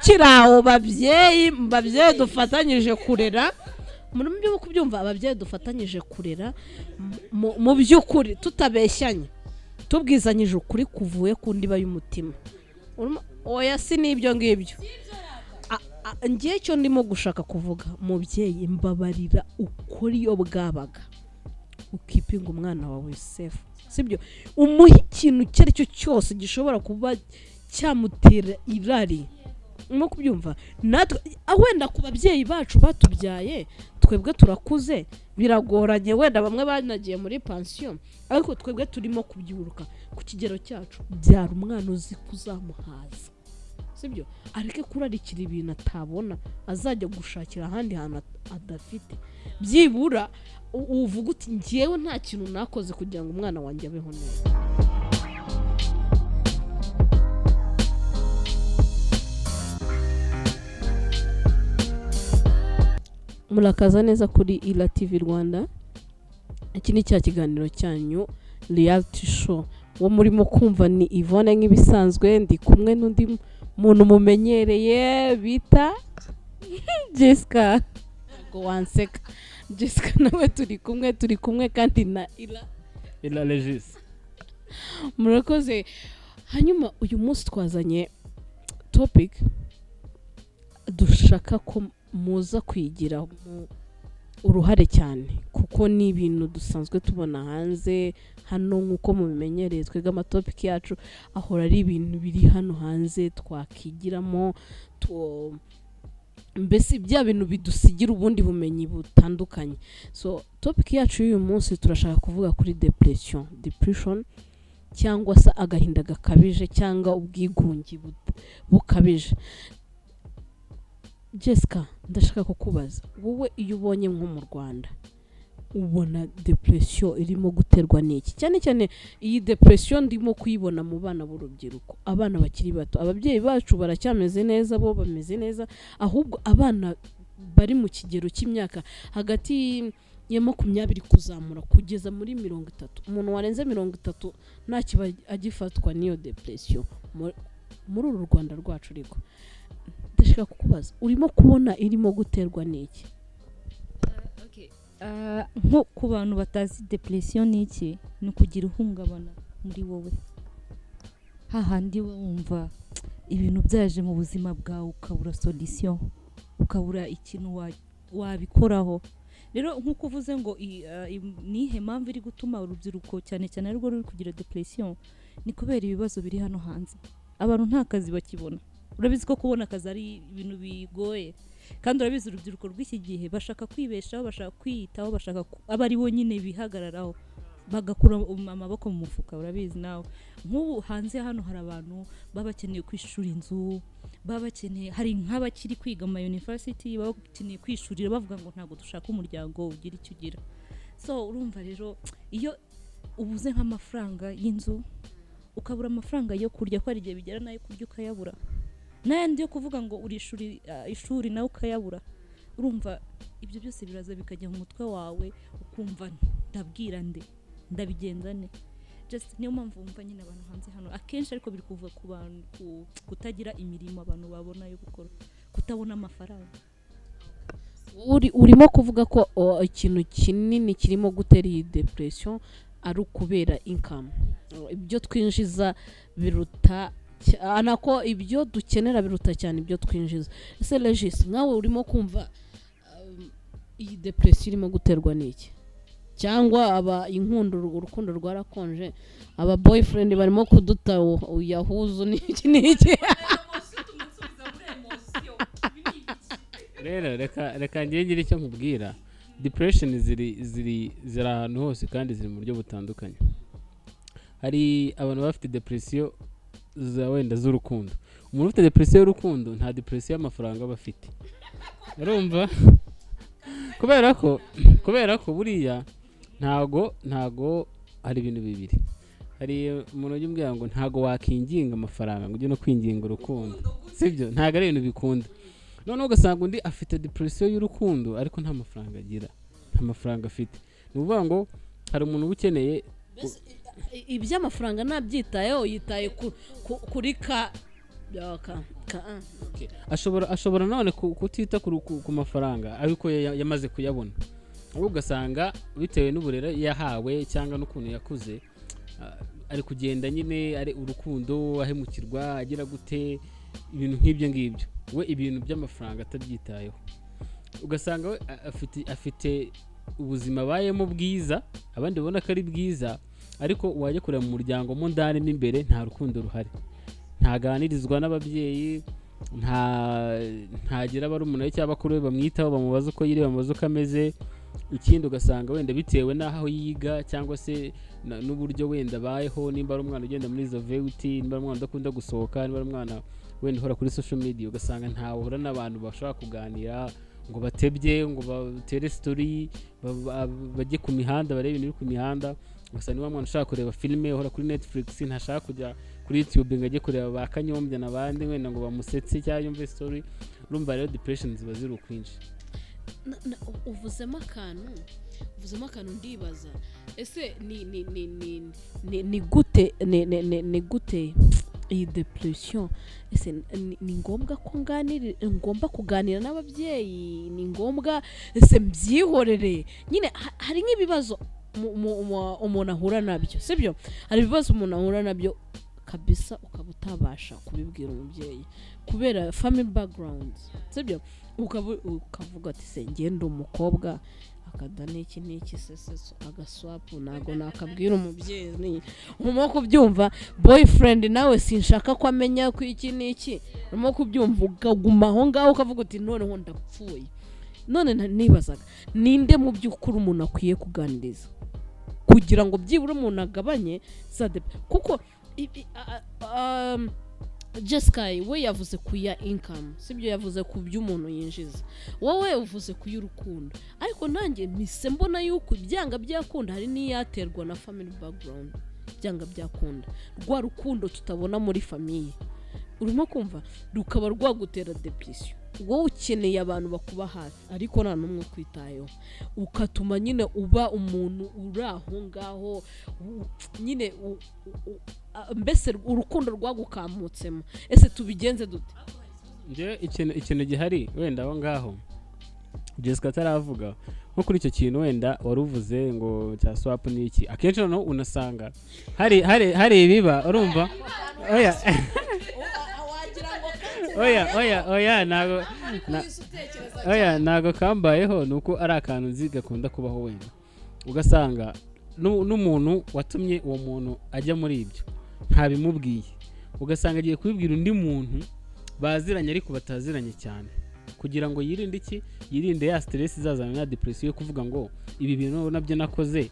tukiraho babyeyi dufatanyije kurera muri byo kubyumva ababyeyi dufatanyije kurera mu by'ukuri tutabeshyanye tubwizanyije ukuri kuvuye ku ndiba y'umutima oya si n'ibyo ngibyo ngiye cyo ndimo gushaka kuvuga mubyeyi mbabarira ukuri yo bwabaga ukipinga umwana wawe safe sibyo umuha ikintu cyari cyo cyose gishobora kuba cyamutera irari no kubyumva natwe wenda ku babyeyi bacu batubyaye twebwe turakuze biragoranye wenda bamwe banagiye muri pension ariko twebwe turimo kubyuruka ku kigero cyacu byara umwana uzi kuzamuhaza sibyo areke kurarikira ibintu atabona azajya gushakira ahandi hantu adafite byibura uvuga uti ngiyewe nta kintu nakoze kugira ngo umwana wanjye abeho neza. Murakaza neza kuri Ila TV Rwanda. Iki ni cya kiganiro cyanyu reality show. Wo murimo kumva ni Yvonne nk'ibisanzwe ndi kumwe n'undi muntu mumenyereye bita Jessica. Go wanseka. Jessica nawe turi kumwe kandi na Ila Regis. Murakoze. Hanyuma uyu munsi twazanye topic dushaka ko muza kwigira uruhare cyane kuko ni ibintu dusanzwe tubona hanze hano nkuko mubimenyereye twega amatopic yacu ahora ari ibintu biri hano hanze twakigiramo mbese bya bintu bidusigira ubundi bumenyi butandukanye. So topic yacu y'uyu munsi turashaka kuvuga kuri depression cyangwa se agahinda gakabije cyangwa ubwigungi bukabije. Jessica ndashaka kukubaza wowe iyo ubonye nko mu Rwanda ubona depression irimo guterwa n'iki cyane cyane iyi depression ndimo kuyibona mu bana b'urubyiruko abana bakiri bato ababyeyi bacu baracyameze neza bo bameze neza ahubwo abana bari mu kigero cy'imyaka hagati ya 20 kuzamura kugeza muri 30 umuntu warenze 30 nta kiba agifatwa n'iyo depression muri uru Rwanda rwacu riko. Ndashaka kukubaza urimo kubona irimo guterwa n'iki? Nko ku bantu batazi depression n'iki ni kugira ihungabana muri wowe hahandi wumva ibintu byaje mu buzima bwawe ukabura solution ukabura ikintu wabikoraho. Rero nkuko uvuze ngo nihe mpamvu iri gutuma urubyiruko cyane cyane ariko ruri kugira depression ni kubera ibibazo biri hano hanze abantu nta kazi bakibona. Urabizi ko kubona akazi ari ibintu bigoye kandi urabizi urubyiruko rw'iki gihe bashaka kwibeshaho bashaka kwiyitaho bashaka aba ari bo nyine bihagararaho bagakura amaboko mu mufuka. Urabizi nawe nk'ubu hanze hano hari abantu babakeneye kwishura inzu babakeneye hari nk'abakiri kwiga mu university bakeneye kwishurira bavuga ngo ntago dushaka umuryango ugira icyo ugira. So urumva rero iyo ubuze nk'amafaranga y'inzu ukabura amafaranga yo kurya ko ari igihe bigera nayo kurya ukayabura n'ayandi yo kuvuga ngo urishuri ishuri nawe ukayabura. Urumva ibyo byose biraza bikajya mu mutwe wawe ukumva ndabwira ndabigenza ne just niyo mpamvu wumva nyine abantu hanze hano akenshi ariko biri kuva ku bantu kutagira imirimo abantu babona yo gukora kutabona amafaranga. Urimo kuvuga ko ikintu kinini kirimo gutera iyi depression ari ukubera income ibyo twinjiza biruta anako ibyo dukenera biruta cyane ibyo twinjiza. Ese Regis nkawe urimo kumva iyi depression irimo guterwa n'iki cyangwa aba urukundo rwarakonje aba boyfriend barimo kuduta uyahuzu n'iki rero reka ngire icyo nkubwira. Depression ziri ahantu hose kandi ziri mu buryo butandukanye. Hari abantu bafite depression za wenda z'urukundo. Umuntu ufite depression y'urukundo nta depression y'amafaranga bafite. Urumva kubera ko buriya ntago hari ibintu bibiri. Hari umuntu ugimbwira ngo ntago wakinginga amafaranga ngo ujye no kwinginga urukundo sibyo ntago ari ibintu bikunda. Noneho ugasanga undi afite depression y'urukundo ariko nta mafaranga agira nta mafaranga afite. Ni ukuvuga ngo hari umuntu ukeneye iby'amafaranga nabyitayeho yitaye kuri Okay. ashobora none kutita ku mafaranga ariko yamaze kuyabona ahubwo ugasanga bitewe n'uburere yahawe cyangwa n'ukuntu yakuze ari kugenda nyine ari urukundo ahemukirwa agira gute ibintu nk'ibyo ngibyo we ibintu by'amafaranga atabyitayeho ugasanga we afite ubuzima bayemo bwiza abandi babona ko ari bwiza ariko wajya kureba mu muryango mo ndani n'imbere nta rukundo ruhari ntaganirizwa n'ababyeyi ntagira barumuna cyangwa bakuru bamwitaho bamubaza uko yiri bamubaza uko ameze ikindi ugasanga wenda bitewe n'aho yiga cyangwa se n'uburyo wenda bayeho nimba ari umwana ugenda muri izo VUT nimba ari umwana udakunda gusohoka nimba ari umwana wenda uhora kuri social media ugasanga ntahura n'abantu bashobora kuganira ngo batebye ngo batere story bajye ku mihanda barebe ibintu ku mihanda gusa niba mwana ushaka kureba filime uhora kuri Netflix ntashaka kujya kuri YouTube ngo ajye kureba ba Kanyombya n'abandi wenda ngo bamusetse cyangwa yumve story urumva rero depression ziba ziri ukwinshi uvuzemo akantu ndibaza ese ni gute iyi depression ese ni ngombwa ko ngomba kuganira n'ababyeyi ni ngombwa ese mbyihorere nyine hari nk'ibibazo umuntu ahura nabyo sibyo hari ibibazo umuntu ahura nabyo kabisa ukaba utabasha kubibwira umubyeyi kubera family background sibyo ukavuga ati se ngende umukobwa akada n'iki seseso agaswapu nago nakabwira umubyeyi urimo kubyumva boyfriend nawe sinshaka ko amenya ko iki n'iki urimo kubyumva ukaguma aho ngaho ukavuga uti noneho ndapfuye none nibazaga ninde mu by'ukuri umuntu akwiye kuganiriza kugira ngo byibura umuntu agabanye kuko Jessica we yavuze ku ya income sibyo yavuze ku by'umuntu yinjiza wowe uvuze ku y'urukundo ariko nanjye mise mbona yuko byanga byakunda hari niyaterwa na family background byanga byakunda rwa rukundo tutabona muri famille urimo kumva rukaba rwagutera depression wowe ukeneye abantu bakuba hafi ariko nta numwe kwitayeho ukatuma nyine uba umuntu uraho ngaho nyine mbese urukundo rwagukamutsemo ese tubigenze dute nje ikintu gihari wenda aho ngaho Jessica taravuga nko kuri icyo kintu wenda waruvuze ngo cya swap n'iki akenshi no unasanga hari ibiba urumva nago kambayeho nuko ari akantu nzi gakunda kubaho wenda ugasanga n'umuntu watumye uwo muntu ajya muri ibyo ntabimubwiye ugasanga agiye kubibwira undi muntu baziranye ariko bataziranye cyane kugira ngo yirinde ya stress izazana na depression yo kuvuga ngo ibi bintu nabyo nakoze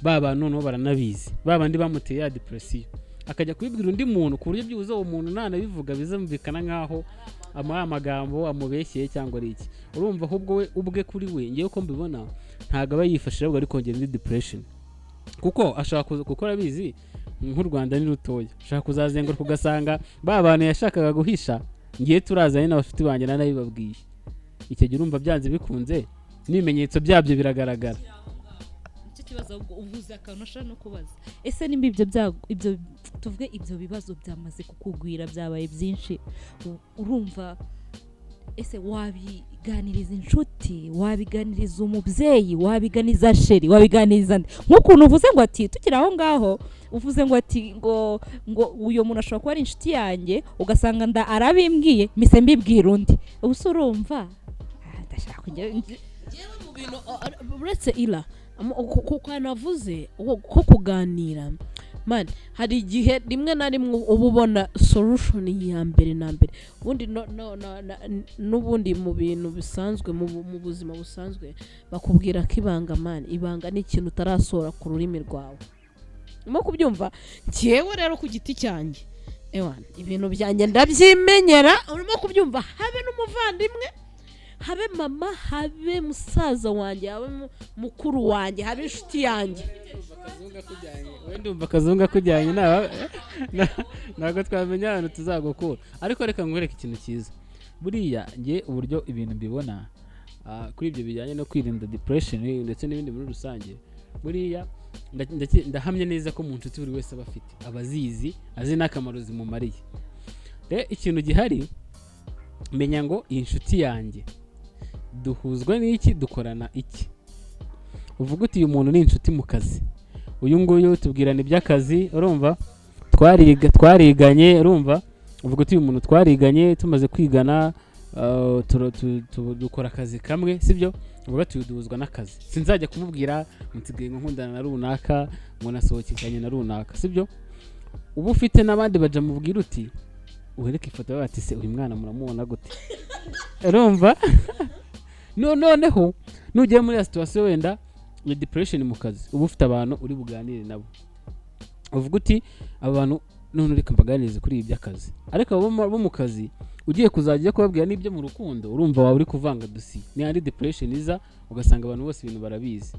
baba noneho baranabizi babandi bamuteye ya depression akajya kubibwira undi muntu ku buryo byuzo uwo muntu nanabivuga bizumvikana nkaho amagambo amubeshyeye cyangwa ari iki urumva ahubwo we ubwe kuri we ngiye ko mbibona ntago aba yifashije ahubwo ari kongera indi depression kuko ashaka gukora bizi nk'u Rwanda ni rutoya ashaka kuzazenguruka ugasanga bantu yashakaga guhisha ngiye turazanye n'abafite banjye nanabibabwiye icyo gihe urumva byanze bikunze n'ibimenyetso byabyo biragaragara kibazo uvuze akantu ashaka no kubaza ese nimba ibyo tuvuge ibyo bibazo byamaze kukugwira byabaye byinshi urumva ese wabiganiriza inshuti wabiganiriza umubyeyi wabiganiza sheri wabiganiza nk'ukuntu uvuze ngo ati tukiri aho ngaho uvuze ngo ati ngo uyo muntu ashobora kuba ari inshuti yanjye ugasanga arabimbwiye mise mbibwira undi ubuse urumva ndashaka kujya mu bintu uretse ila kuko navuze ko kuganira man hari igihe rimwe na rimwe uba ubona solution ya mbere na mbere ubundi n'ubundi mu bintu bisanzwe mu buzima busanzwe bakubwira ko ibanga ni ikintu utarasohora ku rurimi rwawe urimo kubyumva njyewe rero ku giti cyanjye ibintu byanjye ndabyimenyera urimo kubyumva habe n'umuvandimwe habe mama habe musaza wanjye habe mukuru wanjye habe inshuti yanjye ndumva akazunga kujyanye ntabwo twamenya ahantu tuzagukura ariko reka nkwereke ikintu cyiza buriya nge uburyo ibintu mbibona kuri ibyo bijyanye no kwirinda depression ndetse n'ibindi muri rusange buriya ndahamya neza ko mu nshuti buri wese aba afite abazizi azi n'akamaro zimumariye rero ikintu gihari menya ngo iyi nshuti yanjye duhuzwa n'iki, dukorana iki. Uvuga uti uyu muntu ni inshuti mu kazi, uyu nguyu tubwirana iby'akazi, urumva twariganye, urumva uvuga uti uyu muntu twariganye, tumaze kwigana dukora akazi kamwe, sibyo? Uvuga ati duhuzwa n'akazi, sinzajya kumubwira nsigaye nkundana na runaka, ngo nasohokanye na runaka, sibyo? Ubu ufite n'abandi baja mubwira uti uhereke ifoto yawe, ati se uyu mwana muramubona gute? Urumva? Noneho nugiye muri ya situation wenda ya depression mu kazi, ubu ufite abantu uri buganire nabo, uvuga uti aba bantu none reka mbaganirize kuri ibi by'akazi, ariko abo mu kazi ugiye kuzajya kubabwira n'ibyo mu rukundo, urumva wawe uri kuvanga dossier, ni ari depression iza ugasanga abantu bose ibintu barabizi.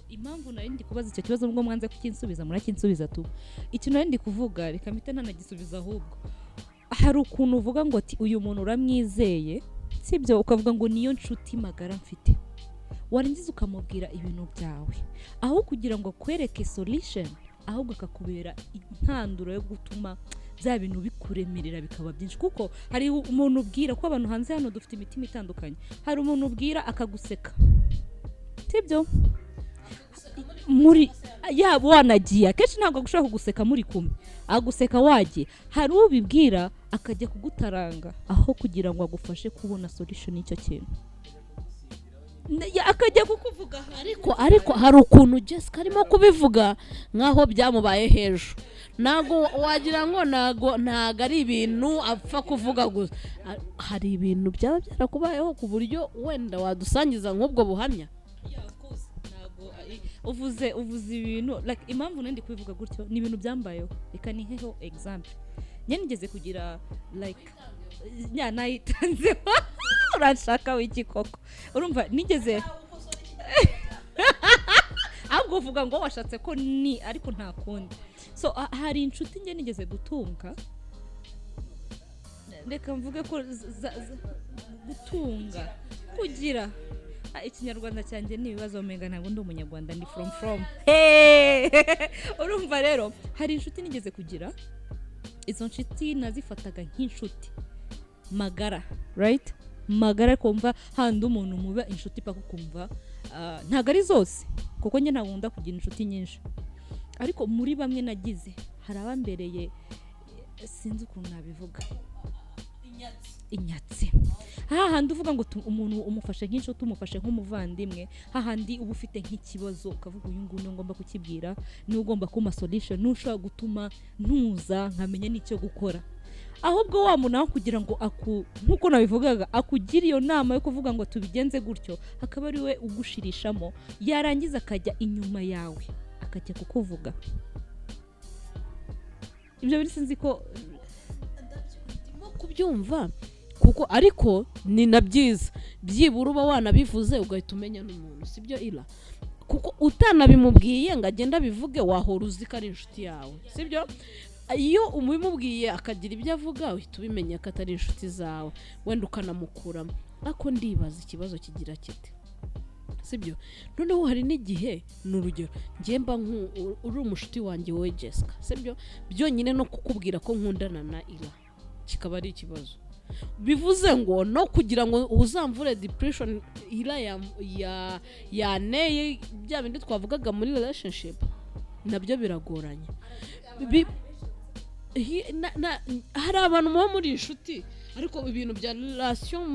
Impamvu nari ndi kubaza icyo kibazo ngo mwanze kukinsubiza murakinsubiza tu. Icyo nari ndi kuvuga reka mpite ntanagisubiza, ahubwo hari ukuntu uvuga ngo ati uyu muntu uramwizeye, sibyo? Ukavuga ngo niyo nshuti magara mfite, warangiza ukamubwira ibintu byawe aho kugira ngo akwereke solution, ahubwo akakubera intanduro yo gutuma bya bintu bikuremerera bikaba byinshi. Kuko hari umuntu ubwira ko abantu hanze hano dufite imitima itandukanye, hari umuntu ubwira akaguseka, sibyo? Muri yabo wanagiye akenshi ntabwo gushaka kuguseka muri kumwe, aguseka wagiye. Hari ubibwira akajya kugutaranga aho kugira ngo agufashe kubona solution y'icyo kintu, akajya kukuvuga. Ariko hari ukuntu Jessica arimo kubivuga nkaho byamubaye hejuru, nago wagira ngo nago ari ibintu apfa kuvuga gusa. Hari ibintu byaba byarakubayeho ku buryo wenda wadusangiza nk'ubwo buhamya. Uvuze ibintu like impamvu nandi kubivuga gutyo ni ibintu byambayeho. Reka ni heho example, nigeze kugira like nayitanze urashaka wiki koko, urumva nigeze ahubwo uvuga ngo washatse ko ni ariko nta kundi. So hari inshuti nge nigeze gutunga, reka mvuge ko gutunga kugira ikinyarwanda cyanjye ni ibibazo menga ntabwo ndi umunyarwanda, ndi from urumva rero hari inshuti nigeze kugira, izo nshuti nazifataga nk'inshuti magara, right? Magara kumva handi umuntu muba inshuti paka kumva ntago ari zose, kuko nge ntakunda kugira inshuti nyinshi, ariko muri bamwe nagize hari abambereye sinzi ukuntu nabivuga, inyatsi. Hahandi uvuga ngo umuntu umufashe nk'inshuti, umufashe nk'umuvandimwe, hahandi uba ufite nk'ikibazo ukavuga uyu nguyu ngomba kukibwira, ni ugomba kuma solution, nushobora gutuma ntuza nkamenya n'icyo gukora. Ahubwo wa muntu aho kugira ngo nkuko nabivugaga akugira iyo nama yo kuvuga ngo tubigenze gutyo, akaba ari we ugushirishamo, yarangiza akajya inyuma yawe akajya kukuvuga. Ibyo biri sinzi ko kubyumva, kuko ariko ni nabyiza byibura uba wanabivuze ugahita umenya n'umuntu, sibyo ira? Kuko utanabimubwiye ngo agenda bivuge wahora uzi ko ari inshuti yawe, sibyo? Iyo umubimubwiye akagira ibyo avuga uhita ubimenya ko atari inshuti zawe, wenda ukanamukuramo. Ako ndibaza ikibazo kigira kite, sibyo? Noneho hari n'igihe n'urugero ngiye mba uri umushuti wanjye wowe Jessica, sibyo? Byonyine no kukubwira ko nkundana na ira kikaba ari ikibazo, bivuze ngo no kugira ngo uzamvure depression ira yaneye bya bindi twavugaga muri relationship, nabyo biragoranye. Hari abantu muba muri inshuti ariko ibintu bya relation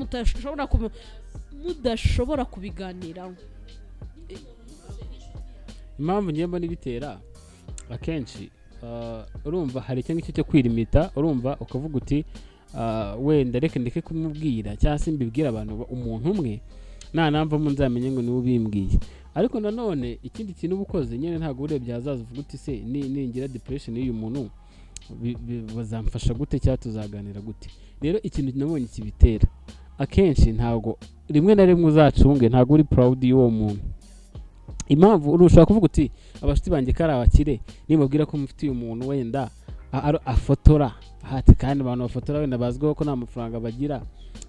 mudashobora kubiganiraho. Impamvu ngiye mbona ibitera akenshi urumva hari icyo ngicyo cyo kwirimita, urumva ukavuga uti wenda reka ndeke kumubwira cyangwa se mbibwira abantu umuntu umwe nanamva mu nzamenye ngo niwe ubimbwiye. Ariko nanone ikindi kintu ubukoze nyene ntago urebye hazaza uvuga uti se ningira depression y'uyu muntu bazamfasha gute cyangwa tuzaganira gute. Rero ikintu nabonye kibitera akenshi ntago rimwe na rimwe uzacunge, ntago uri proud y'uwo muntu. Impamvu urushaka kuvuga uti abashiti banjye kari abakire, nimubwira ko mufitiye umuntu wenda afotora hati, kandi abantu bafotora wenda bazwiho ko nta mafaranga bagira,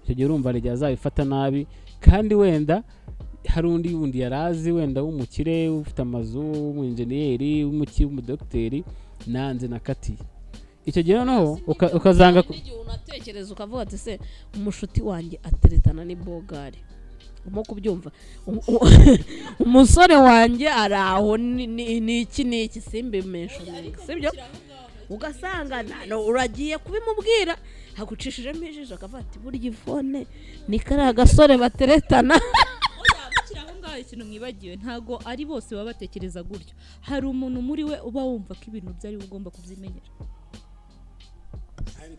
icyo gihe urumva rege azabifata nabi. Kandi wenda hari undi wundi yarazi wenda w'umukire ufite amazu, w'umunjeniyeri, w'umudokiteri, nanze nakatiye. Icyo gihe noneho ukazanga tekereza ukavuga ati se umushuti wanjye ateretana ni bogari umo kubyumva umusore wanjye araho ni iki simbimesho sibyo ugasanga uragiye kubimubwira hagucishijemo ijisho akavuga ati burya ifone ni kariya gasore bateretana. Ikintu mwibagiwe ntago ari bose baba batekereza gutyo, hari umuntu muri we uba wumva ko ibintu byari ugomba kubyimenyera,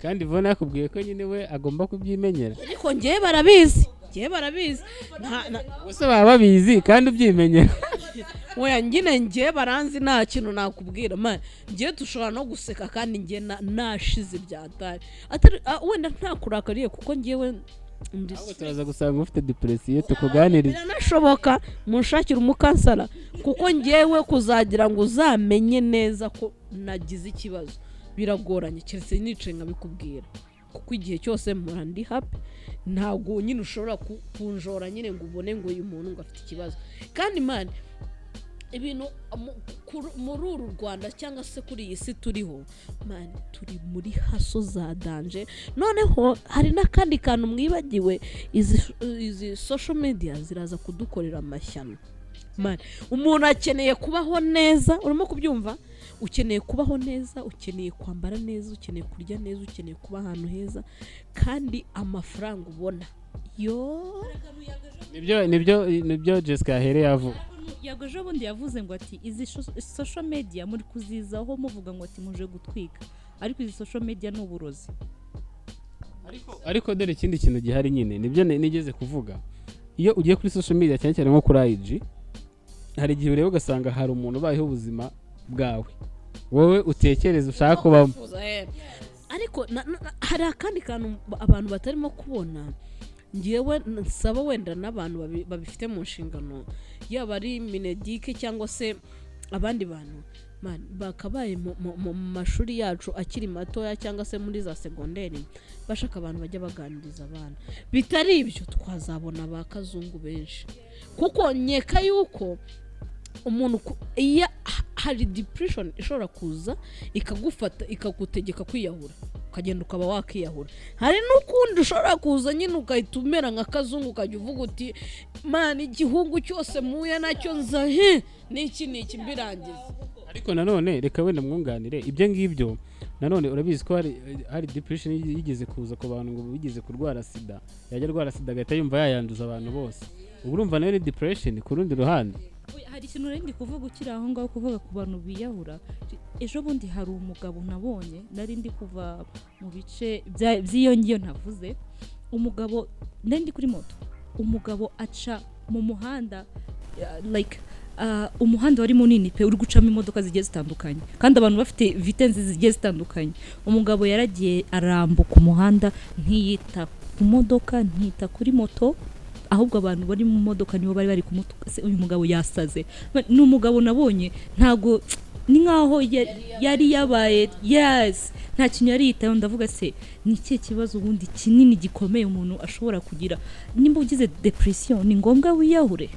kandi Ivona yakubwiye ko nyine we agomba kubyimenyera. Ariko ngiye barabizi bose baba babizi kandi ubyimenyera. Oya nyine ngiye baranzi nta kintu nakubwira man, ngiye tushobora no guseka kandi ngiye nashize byatari wenda ntakurakariye kuko ngiyewe ahubwo turaza gusanga ufite depression tukuganiriza. Biranashoboka munshakira umukansara kuko ngiyewe kuzagira ngo uzamenye neza ko nagize ikibazo biragoranye keretse nice nkabikubwira kuko igihe cyose mpora ndi happy, ntabwo nyine ushobora kunjora nyine ngo ubone ngo uyu muntu ngo afite ikibazo. Kandi man ibintu muri uru Rwanda cyangwa se kuri iyi si turiho man, turi muri haso za danje. Noneho hari n'akandi kantu mwibagiwe, izi social media ziraza kudukorera amashyano man. Umuntu akeneye kubaho neza, urimo kubyumva, ukeneye kubaho neza, ukeneye kwambara neza, ukeneye kurya neza, ukeneye kuba ahantu heza, kandi amafaranga ubona nibyo Jessica yahereye avuga. Yagoje ubundi yavuze ngo ati izi social media muri kuzizaho muvuga ngo ati muje gutwika, ariko izi social media ni uburozi. Ariko dore ikindi kintu gihari nyine nibyo nigeze kuvuga, iyo ugiye kuri social media cyane cyane nko kuri IG, hari igihe ureba ugasanga hari umuntu ubayeho ubuzima bwawe wowe utekereza ushaka kubamo. Ariko hari akandi kantu abantu batarimo kubona, ngiyewe nsaba wenda n'abantu babifite mu nshingano, yaba ari Minedike cyangwa se abandi bantu man, bakabaye mu mashuri yacu akiri matoya cyangwa se muri za segonderi, bashaka abantu bajya baganiriza abana. Bitari ibyo twazabona abakazungu benshi, kuko nyeka yuko umuntu iya hari depression ishobora kuza ikagufata ikagutegeka kwiyahura, ukagenda ukaba wakiyahura. Hari n'ukundi ushobora kuza nyine ukahita umera nka kazungu, ukajya uvuga uti man igihungu cyose muye nacyo nza niki mbirangiza. Ariko nanone reka wenda mwunganire ibyo ngibyo, nanone urabizi ko hari depression yigeze kuza ku bantu ngo bigeze kurwara sida, yajya arwara sida agahita yumva yayanduza abantu bose. Ubu urumva nayo ni depression ku rundi ruhande. Hari ikintu rindi kuvuga ukiri aho ngaho kuvuga ku bantu biyahura. Ejo bundi hari umugabo nabonye, nari ndi kuva mu bice by'iyo ngiyo ntavuze, umugabo ndi kuri moto, umugabo aca mu muhanda like umuhanda wari munini pe, uri gucamo imodoka zigiye zitandukanye kandi abantu bafite vitesse zigiye zitandukanye. Umugabo yaragiye arambuka umuhanda, ntiyita ku modoka, ntiyita kuri moto, ahubwo abantu bari mu modoka nibo bari kumutuka. Uyu mugabo yasaze, ni umugabo nabonye ntago ni nkaho yari yabaye yes, nta kintu yari yitaho. Ndavuga se ni iki kibazo ubundi kinini gikomeye umuntu ashobora kugira? Nimba ugize depression ni ngombwa wiyahure?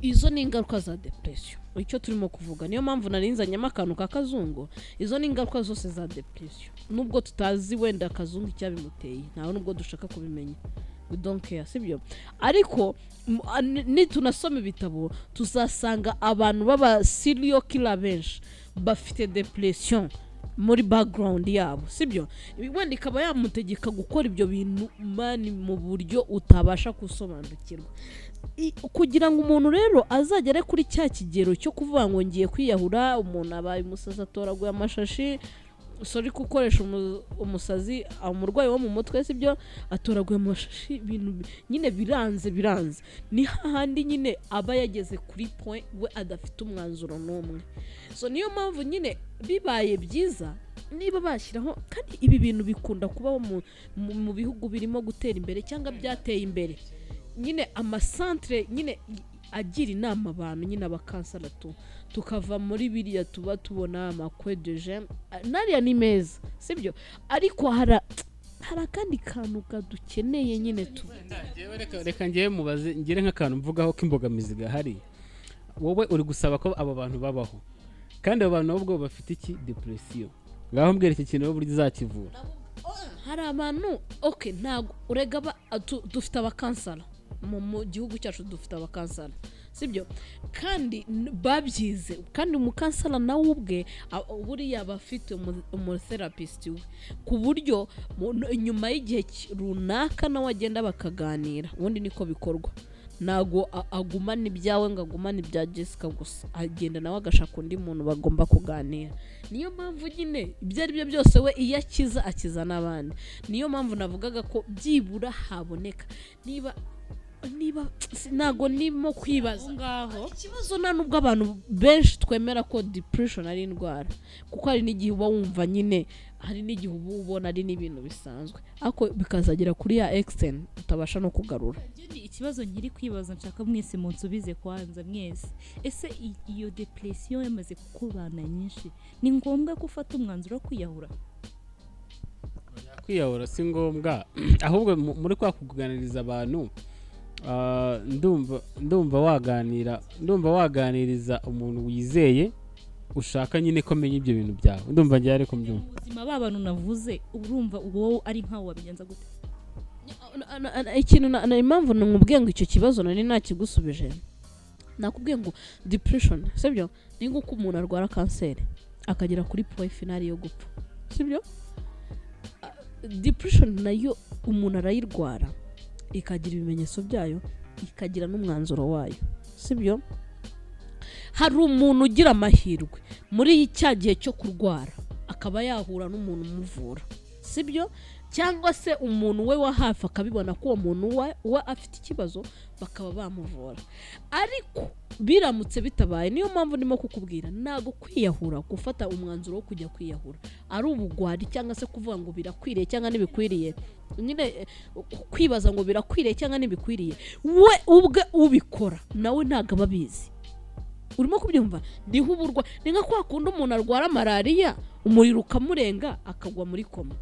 Izo ni ingaruka za depression, icyo turimo kuvuga. Niyo mpamvu narinzanyemo akantu k'akazungu. Izo ni ingaruka zose za depression, nubwo tutazi wenda akazungu icyabimuteye, ntawe nubwo dushaka kubimenya, we don't care, sibyo? Ariko nitunasoma ibitabo tuzasanga abantu baba serial killer benshi bafite depression muri background yabo, sibyo? Wenda ikaba yamutegeka gukora ibyo bintu mani mu buryo utabasha gusobanukirwa. Kugira ngo umuntu rero azagere kuri cya kigero cyo kuvuga ngo ngiye kwiyahura, umuntu abaye umusazi atoraguye amashashi, sorry gukoresha umusazi umurwayi wo mu mutwe, sibyo? Atoraguye amashashi, ibintu nyine biranze. Ni hahandi nyine aba yageze kuri point we adafite umwanzuro n'umwe. So niyo mpamvu nyine bibaye byiza niba bashyiraho, kandi ibi bintu bikunda kubaho mu bihugu birimo gutera imbere cyangwa byateye imbere, nyine amasantre nyine agira inama abantu nyine abakansara tukava muri biriya tuba tubona amakwe de jeune nariya ni meza, sibyo? Ariko hari akandi kantu kadukeneye nyine reka ngiye mubaze ngire nk'akantu mvugaho k'imbogamizi gahari. Wowe uri gusaba ko aba bantu babaho, kandi abo bantu nabo bafite iki? Depression. ngaho mbwira iki kintu buryo uzakivura. hari abantu okay ntago urega dufite abakansara mu gihugu cyacu, dufite abakansara sibyo, kandi babyize, kandi umukansara nawe ubwe buriya bafite umutherapist we, ku buryo nyuma y'igihe runaka nawe agenda bakaganira, ubundi niko bikorwa. Nago agumana ibyawe ngo agumane ibya Jessica gusa, agenda nawe agashaka undi muntu bagomba kuganira. Niyo mpamvu nyine ibyo ari byo byose we iyo akiza n'abandi. Niyo mpamvu navugaga ko byibura haboneka niba nago nimo kwibaza ngaho ikibazo nubwo abantu benshi twemera ko depression ari indwara, kuko hari n'igihe uba wumva nyine, hari n'igihe uba ubona ari n'ibintu bisanzwe, ariko bikazagera kuri ya extent utabasha no kugarura. Ikibazo nkiri kwibaza nshaka mwese munsubize kwanza mwese, ese iyo depression yamaze kukubana nyinshi ni ngombwa gufata umwanzuro wo kwiyahura? Kwiyahura si ngombwa, ahubwo muri kwa kuganiriza abantu ndumva waganiriza umuntu wizeye ushaka nyine ko menya ibyo bintu byawe. Ndumva njye ariko mbyumva ubuzima b'abantu navuze, urumva uwo ari nkaho wabigenza gute? Ikintu impamvu nkubwiye ngo icyo kibazo nari nakigusubije, nakubwiye ngo depression sibyo, ni nguko umuntu arwara kanseri akagera kuri point finale yo gupfa sibyo. Depression nayo umuntu arayirwara ikagira ibimenyetso byayo, ikagira n'umwanzuro wayo sibyo. Hari umuntu ugira amahirwe muri cya gihe cyo kurwara akaba yahura n'umuntu umuvura sibyo, cyangwa se umuntu we wa hafi akabibona ko uwo muntu we afite ikibazo bakaba bamuvura. Ariko biramutse bitabaye, niyo mpamvu ndimo kukubwira nago kwiyahura, gufata umwanzuro wo kujya kwiyahura ari ubugwari, cyangwa se kuvuga ngo birakwiriye cyangwa ntibikwiriye, nyine kwibaza ngo birakwiriye cyangwa ntibikwiriye, we ubwe ubikora nawe ntago ababizi. Urimo kubyumva? Niho uburwa, ni nka kwa kundi umuntu arwara malaria umuriro ukamurenga akagwa muri koma.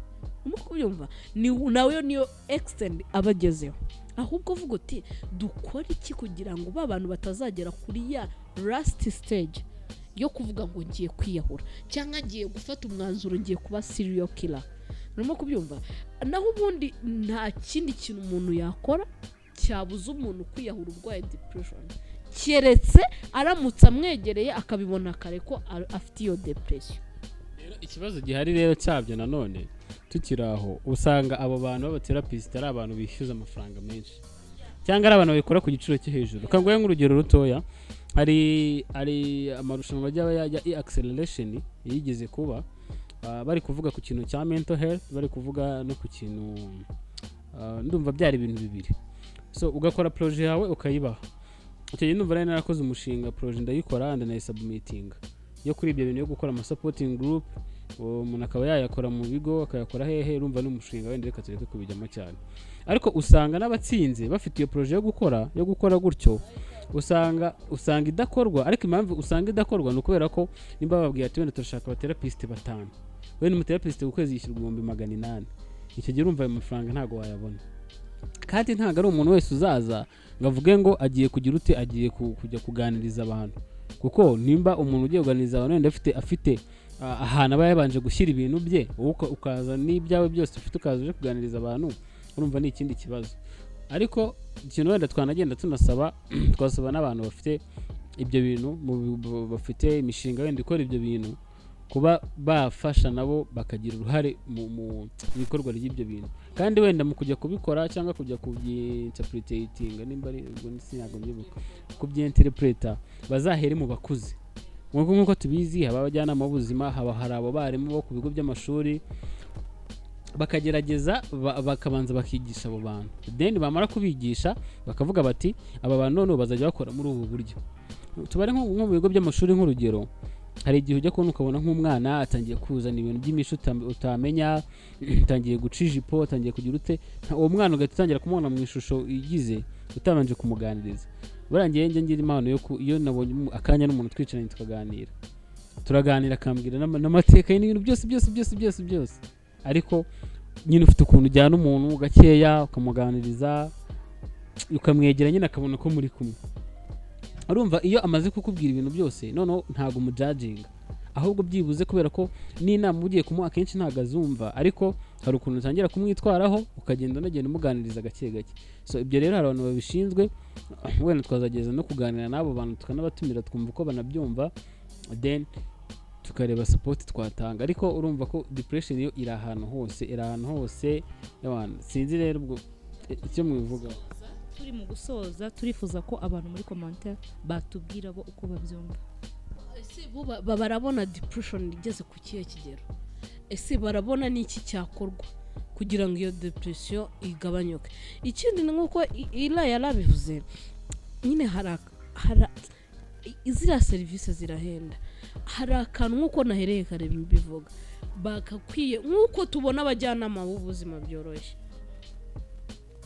Urimo kubyumva? Nawe niyo extend abagezeho. Ahubwo vuga uti dukora iki kugira ngo abantu batazagera kuri ya last stage yo kuvuga ngo ngiye kwiyahura cyangwa ngiye gufata umwanzuro ngiye kuba serial killer. Urimo kubyumva? Naho ubundi nta kindi kintu umuntu yakora cyabuza umuntu kwiyahura urwaye depression, keretse aramutse amwegereye akabibona kare ko afite iyo depression. Ikibazo gihari rero cyabyo nanone tukiraho, usanga abo bantu b'abatherapist ari abantu bishyuza amafaranga menshi, cyangwa ari abantu babikora ku giciro cyo hejuru. Kangoye nk'urugero rutoya, hari amarushanwa ya acceleration yigeze kuba, bari kuvuga ku kintu cya mental health, bari kuvuga no ku kintu ndumva byari ibintu bibiri. So ugakora projet yawe ukayibaha. Icyo gihe ndumva nari narakoze umushinga, projet ndayikora and nayisubmitinga yo kuri ibyo bintu yo gukora ama supporting group, umuntu akaba yayakora mu bigo akayakora hehe. Urumva n'umushinga wenda reka tureke kubijyamo cyane, ariko usanga n'abatsinze bafite iyo projet yo gukora gutyo, usanga idakorwa. Ariko impamvu usanga idakorwa ni ukubera ko nimba bababwiye ati wenda turashaka abatherapist 5, wenda umutherapist ukwezi yishyurwa 800, icyo gihe urumva ayo mafaranga ntago wayabona. Kandi ntago ari umuntu wese uzaza ngo avuge ngo agiye kugira ute, agiye kujya kuganiriza abantu, kuko nimba umuntu ugiye kuganiriza abantu wenda afite ahantu aba yabanje gushyira ibintu bye, ukaza n'ibyawe byose ufite ukaza uje kuganiriza abantu, urumva ni ikindi kibazo. Ariko ikintu wenda twanagenda twasaba n'abantu bafite ibyo bintu, bafite imishinga wenda ikora ibyo bintu, kuba bafasha nabo bakagira uruhare mu bikorwa ry'ibyo bintu. Kandi wenda mu kujya kubikora cyangwa kujya kubyinterpreting, nimba ari ubwo nsinyago byibuka kubyinterpreta, bazahere mu bakuze. Nk'uko tubizi haba abajyanama b'ubuzima, haba hari abo barimu bo ku bigo by'amashuri, bakagerageza bakabanza bakigisha abo bantu, then bamara kubigisha bakavuga bati aba bantu none bazajya bakora muri ubu buryo. Tubare nko mu bigo by'amashuri nk'urugero, hari igihe ujya kubona ukabona nk'umwana atangiye kuzana ibintu by'imisho utamenya, atangiye guca ijipo, atangiye kugira ute, uwo mwana ugahita utangira kumubona mu ishusho igize utabanje kumuganiriza. Barangiye ngira impano iyo nabonye akanya n'umuntu twicaranye tukaganira, turaganira akambwira n'amateka y'ibintu byose, ariko nyine ufite ukuntu ujyana umuntu gakeya ukamuganiriza, ukamwegera nyine akabona ko muri kumwe. Urumva iyo amaze kukubwira ibintu byose noneho ntago umujudginga, ahubwo byibuze kubera ko n'inama ugiye kumuha kenshi ntago azumva ariko hari ukuntu utangira kumwitwaraho ukagenda unagenda umuganiriza gake gake. So ibyo rero hari abantu babishinzwe, wenda twazageza no kuganira n'abo bantu tukanabatumira twumva uko banabyumva, then tukareba support twatanga. Ariko urumva ko depression yo iri ahantu hose sinzi rero ubwo icyo mwivuga. Turi mu gusoza turifuza ko abantu muri commentaire batubwira bo uko babyumva. Ese bo barabona depression igeze ku kihe kigero? Ese barabona n'iki cyakorwa kugira ngo iyo depression igabanyuke? Ikindi nuko ila yarabivuze nyine hari izira service zirahenda. Hari akantu nkuko nahereye kare bivuga bakakwiye nkuko tubona abajyanama b'ubuzima byoroshye.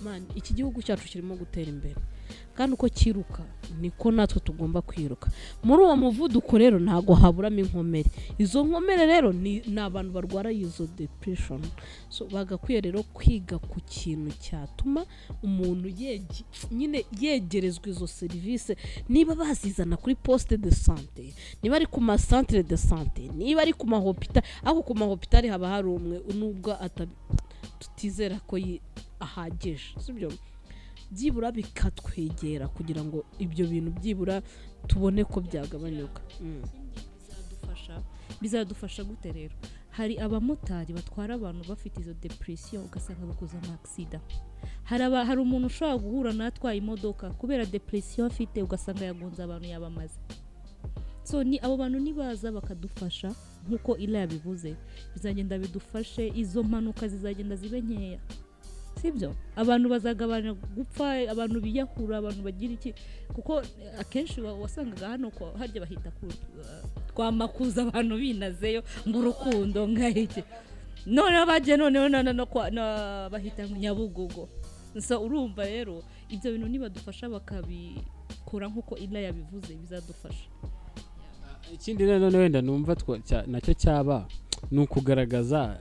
Man, iki gihugu cyacu kirimo gutera imbere kandi uko kiruka niko natwe tugomba kwiruka. Muri uwo muvuduko rero ntago haburamo inkomere. Izo nkomere rero ni abantu barwara izo depression. So bagakwiye rero kwiga ku kintu cyatuma umuntu nyine yegerezwa izo service, niba bazizana kuri poste de santé, niba ari ku ma centre de santé, niba ari ku ma hospital. Aho ku ma hospital haba hari umwe nubwo tutizera ko ahagije, sibyo? Byibura bikatwegera kugira ngo ibyo bintu byibura tubone ko byagabanyuka. Bizadufasha gute rero? Hari abamotari batwara abantu bafite izo depression ugasanga bakoze accident. Hari umuntu ushobora guhura natwaye imodoka kubera depression afite ugasanga yagonze abantu yabamaze. So ni abo bantu nibaza bakadufasha nkuko ila yabivuze, bizagenda bidufashe, izo mpanuka zizagenda zibe nkeya. Sibyo? Abantu bazagabana gupfa, abantu biyahura, abantu bagira iki, kuko akenshi wasangaga hano ko harya bahita kwamakuza abantu binazeyo ngo urukundo ngahike. None baje bahita Nyabugogo. So urumva rero ibyo bintu nibadufasha bakabikora nkuko ila yabivuze bizadufasha. Ikindi rero wenda numva nacyo cyaba nukugaragaza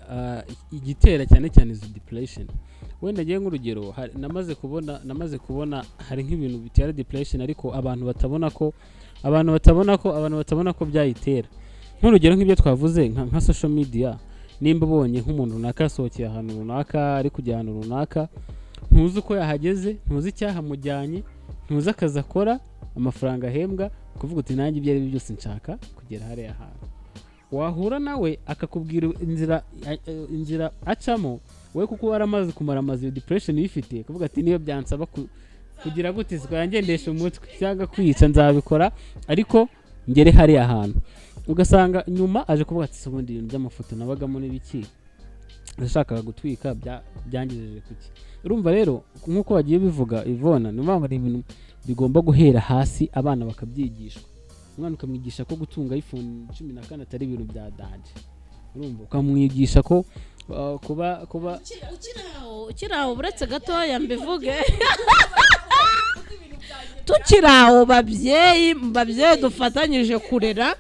igitera cyane izo depression. Wenda ngiye nk'urugero namaze kubona hari nk'ibintu bitera depression ariko abantu batabona ko byayitera. Nk'urugero nk'ibyo twavuze nka social media, nimba ubonye nk'umuntu runaka yasohokeye ahantu runaka ari kujya ahantu runaka, ntuzi uko yahageze, ntuzi icyahamujyanye, ntuzi akazi akora, amafaranga ahembwa, kuvuga uti nanjye ibyo ari byose nshaka kugera hariya hantu. Wahura nawe akakubwira inzira acamo, we kuko waramaze kumaramaza iyo depression yifite, kuvuga ati niyo byansaba kugira gute twangendesha umutwe cyangwa kwica nzabikora ariko ngere hariya hantu. Ugasanga nyuma aje kuvuga ati sobundi ibintu by'amafoto nabagamo n'ibiki ndashaka gutwika byangijeje kuki. Urumva rero nkuko bagiye bivuga Ivona, numva ari ibintu bigomba guhera hasi abana bakabyigishwa. Umwana ukamwigisha ko gutunga iPhone 14 atari ibintu bya daje. Urumva ukamwigisha ko kuba ukiraho buretse gatoya mbivuge tukiraho babyeyi dufatanyije kurera.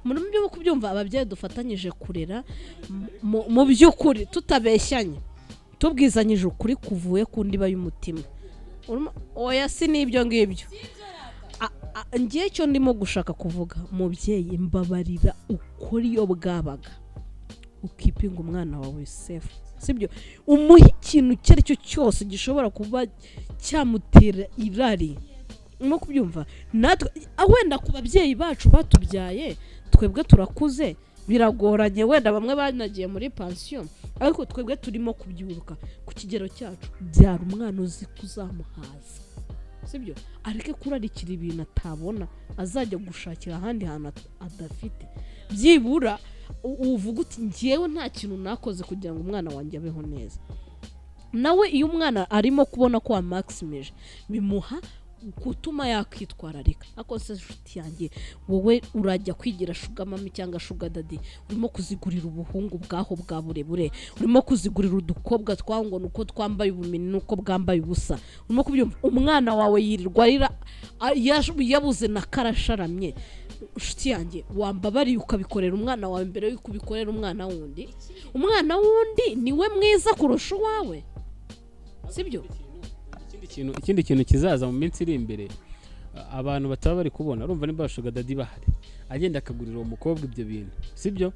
Muri byo kubyumva ababyeyi dufatanyije kurera mu by'ukuri tutabeshyanye, tubwizanyije ukuri kuvuye ku ndiba y'umutima. Oya si nibyo ngibyo. Ngiye cyo ndimo gushaka kuvuga, mubyeyi mbabarira ukuri yo bwabaga ukipinga umwana wawe safe, sibyo? Umuha ikintu cyari cyo cyose gishobora kuba cyamutera irari. Urimo kubyumva? Natwe wenda ku babyeyi bacu batubyaye twebwe turakuze, biragoranye, wenda bamwe banagiye muri pension, ariko twebwe turimo kubyuruka ku kigero cyacu. Byara umwana uzi kuzamuhaza, sibyo? Areke kurarikira ibintu atabona, azajya gushakira ahandi hantu adafite. Byibura uvuga uti ngiyewe nta kintu nakoze kugira ngo umwana wanjye abeho neza. Nawe iyo umwana arimo kubona ko amaximije bimuha gutuma yakwitwararika. Ako se nshuti yanjye, wowe urajya kwigira shuga mami cyangwa shuga dadi, urimo kuzigurira ubuhungu bwaho bwa burebure, urimo kuzigurira udukobwa twango nuko twambaye ubumini nuko bwambaye ubusa. Urimo kubyumva? Umwana wawe yirirwa arira yabuze na karasharamye. Nshuti yanjye, wambabariye ukabikorera umwana wawe mbere yuko ubikorera umwana wundi. Umwana wundi niwe mwiza kurusha uwawe, sibyo? Ikindi kintu kizaza mu minsi iri imbere, abantu bataba bari kubona urumva nimba bashuga dadi bahari agenda akagurira uwo mukobwa ibyo bintu sibyo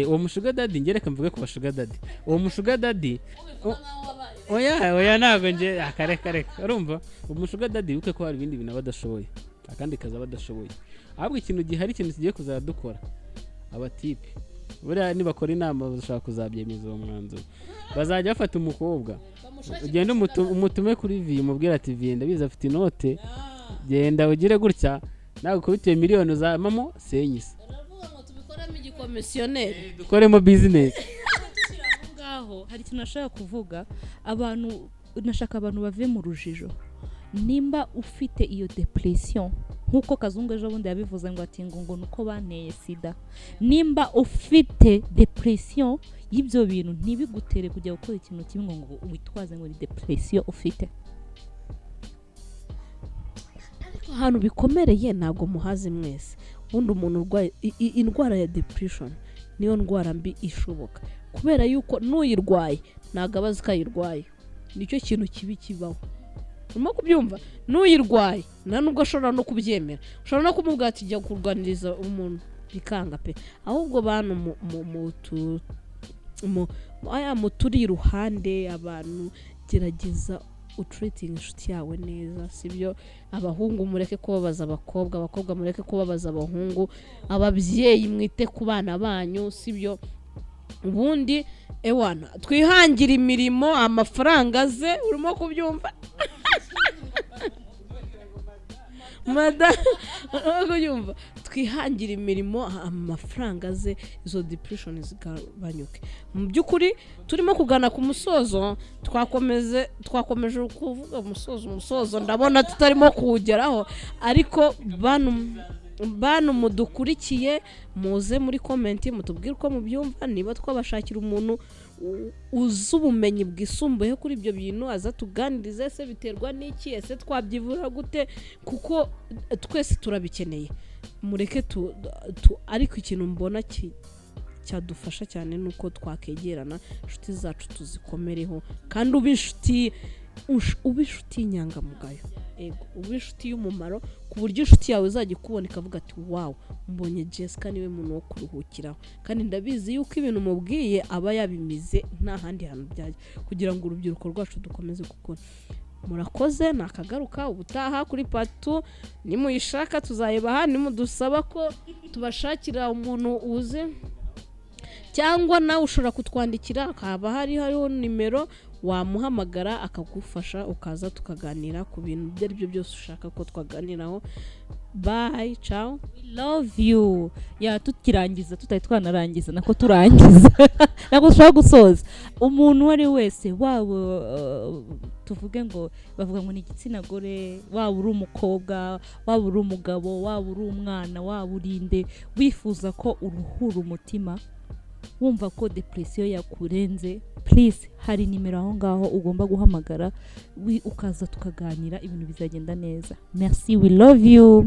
uwo mushuga dadi ngereka mvuge ku bashuga dadi uwo mushuga dadi oya ntago nje akareka urumva umushuga dadi uke ko hari ibindi bintu badashoboye akandi kaza badashoboye ahubwo ikintu gihari ikintu kigiye kuzadukora abatipe buriya nibakora inama bashaka kuzabyemeza uwo mwanzuro bazajya bafata umukobwa ugenda umutume kuri vi umubwira ati vi ndabizi afite inote genda ugire gutya nawe ukubitiye miliyoni za mamo senyise uravuga ngo tubikoremo igikomisiyoneri dukoremo business ngaho hari ikintu nashaka kuvuga abantu nashaka abantu bave mu rujijo nimba ufite iyo depression nkuko Kazungu ejo bundi yabivuze ngo ati ngo nuko banteye sida nimba ufite depression y'ibyo bintu ntibigutere kujya gukora ikintu kimwe ngo witwaze ngo ni depression ufite ahantu bikomereye ntabwo muhazi mwese ubundi umuntu urwaye indwara ya depression niyo ndwara mbi ishoboka kubera yuko n'uyirwaye ntabwo abazi ko ayirwaye nicyo kintu kibi kibaho urimo kubyumva n'uyirwaye nta nubwo ashobora no kubyemera ushobora no kumubwira ati jya kurwaniriza umuntu bikanga pe ahubwo bantu muturi iruhande abantu gerageza utreating inshuti yawe neza sibyo abahungu mureke kubabaza abakobwa mureke kubabaza abahungu ababyeyi mwite ku bana banyu sibyo ubundi ewana twihangira imirimo amafaranga ze urimo kubyumva yumva twihangira imirimo amafaranga ze izo depression zigabanyuke mu by'ukuri turimo kugana ku musozo twakomeje kuvuga umusozo ndabona tutarimo kuwugeraho ariko bantu mudukurikiye muze muri comment mutubwire uko mubyumva niba twabashakira umuntu uzi ubumenyi bwisumbuye kuri ibyo bintu aza tuganirize ese biterwa n'iki ese twabyivura gute kuko twese turabikeneye mureke ariko ikintu mbona cyadufasha cyane nuko twakegerana inshuti zacu tuzikomereho kandi ube inshuti y'inyangamugayo ube inshuti y'umumaro ku buryo inshuti yawe izajya ikubona ikavuga ati wawu mbonye Jessica niwe muntu wo kuruhukiraho kandi ndabizi yuko ibintu mubwiye aba yabimize nta handi hantu byajya kugira ngo urubyiruko rwacu dukomeze gukora murakoze nakagaruka ubutaha kuri part 2 nimuyishaka tuzayibaha nimudusaba ko tubashakira umuntu uzi cyangwa nawe ushobora kutwandikira akaba hariho nimero wamuhamagara akagufasha ukaza tukaganira ku bintu ibyo ari byo byose ushaka ko twaganiraho bye ciao love you tukirangiza tutari twanarangiza nako turangiza nako dushobora gusoza umuntu wari wese waba tuvuge ngo bavuga ngo ni igitsina gore waba uri umukobwa waba uri umugabo waba uri umwana waba urinde wifuza ko uruhura umutima wumva ko depression yakurenze please hari nimero aho ngaho ugomba guhamagara ukaza tukaganira ibintu bizagenda neza merci we love you